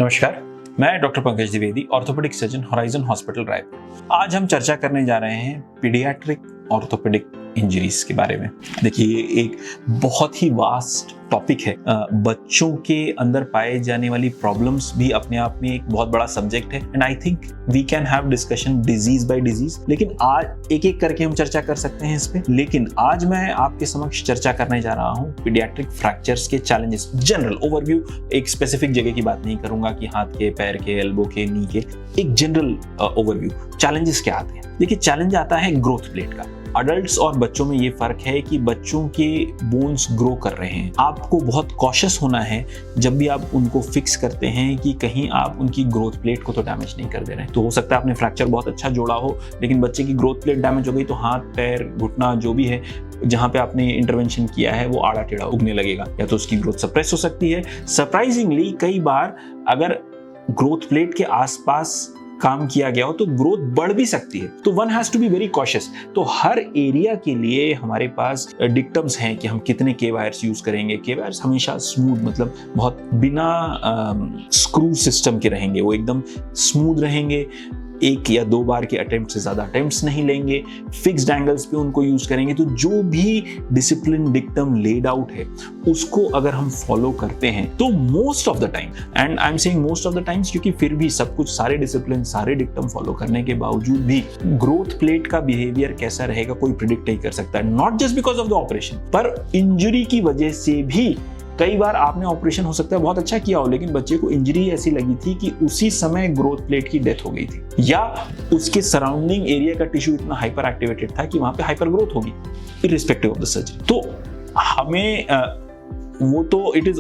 नमस्कार, मैं doctor Pankaj Dwivedi, orthopaedic surgeon, horizon hospital Raipur. आज हम चर्चा करने जा रहे हैं पीडियाट्रिक ऑर्थोपेडिक इंजरीज के बारे में। देखिए, ये एक बहुत ही वास्ट टॉपिक है। बच्चों के अंदर पाए जाने वाली प्रॉब्लम्स भी अपने आप में एक बहुत बड़ा सब्जेक्ट है and I think we can have discussion disease by disease, लेकिन आज एक एक करके हम चर्चा कर सकते हैं इस पे। लेकिन आज मैं आपके समक्ष चर्चा करने जा रहा हूँ पीडियाट्रिक फ्रैक्चर्स के चैलेंजेस, जनरल ओवरव्यू। एक स्पेसिफिक जगह की बात नहीं करूंगा कि हाथ के, पैर के, एल्बो के, नी के, एक जनरल ओवरव्यू। चैलेंजेस क्या आते हैं? देखिए, चैलेंज आता है ग्रोथ प्लेट का। अडल्ट्स और बच्चों में ये फर्क है कि बच्चों के बोन्स ग्रो कर रहे हैं। आपको बहुत कॉशियस होना है जब भी आप उनको फिक्स करते हैं कि कहीं आप उनकी ग्रोथ प्लेट को तो डैमेज नहीं कर दे रहे हैं। तो हो सकता है आपने फ्रैक्चर बहुत अच्छा जोड़ा हो, लेकिन बच्चे की ग्रोथ प्लेट डैमेज हो गई तो हाथ, पैर, घुटना जो भी है जहां पे आपने इंटरवेंशन किया है वो आड़ा टेढ़ा उगने लगेगा, या तो उसकी ग्रोथ सप्रेस हो सकती है। सरप्राइजिंगली कई बार अगर ग्रोथ प्लेट के आसपास काम किया गया हो तो ग्रोथ बढ़ भी सकती है। तो one has to be very cautious. तो हर एरिया के लिए हमारे पास डिक्टम्स हैं कि हम कितने के वायर्स यूज करेंगे। के वायर्स हमेशा स्मूथ, मतलब बहुत बिना स्क्रू सिस्टम के रहेंगे, वो एकदम स्मूथ रहेंगे। एक या दो बार के अटेम्प्ट से ज्यादा अटेम्प्ट्स नहीं लेंगे। फिक्स्ड एंगल्स पे उनको यूज करेंगे। तो जो भी डिसिप्लिन डिक्टम लेड आउट है उसको अगर हम फॉलो करते हैं तो most of the time, and I am saying most of the times क्योंकि फिर भी सब कुछ, सारे डिसिप्लिन, सारे डिक्टम फॉलो करने के बावजूद भी ग्रोथ प्लेट का बिहेवियर कैसा रहेगा कोई प्रिडिक्ट नहीं कर सकता। Not just because of the operation, पर इंजरी की वजह से भी। कई बार आपने ऑपरेशन हो सकता है बहुत अच्छा किया हो, लेकिन बच्चे को इंजरी ऐसी लगी थी कि उसी समय ग्रोथ प्लेट की डेथ हो गई थी, या उसके सराउंडिंग एरिया का टिश्यू इतना हाइपर एक्टिवेटेड था कि वहां पे हाइपर ग्रोथ होगी इररिस्पेक्टिव ऑफ द सर्जरी। तो हमें वो तो it is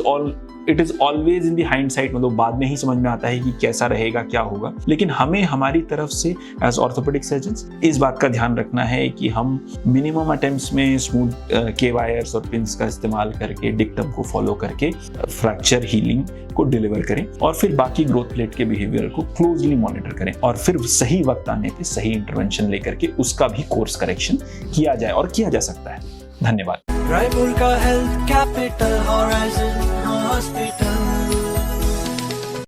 always in the hindsight, मतलब बाद में ही समझ में आता है कि कैसा रहेगा, क्या होगा। लेकिन हमें हमारी तरफ से एज ऑर्थोपेडिक सर्जन्स इस बात का ध्यान रखना है कि हम मिनिमम अटेम्प्ट्स में स्मूथ के वायर्स और पिंस का इस्तेमाल करके, डिक्टम को फॉलो करके फ्रैक्चर हीलिंग को डिलीवर करें, और फिर बाकी ग्रोथ प्लेट के बिहेवियर को क्लोजली मॉनिटर करें, और फिर सही वक्त आने पे सही इंटरवेंशन लेकर के उसका भी कोर्स करेक्शन किया जाए, और किया जा सकता है। धन्यवाद। रायपुर का हेल्थ कैपिटल, हॉराइजन हॉस्पिटल।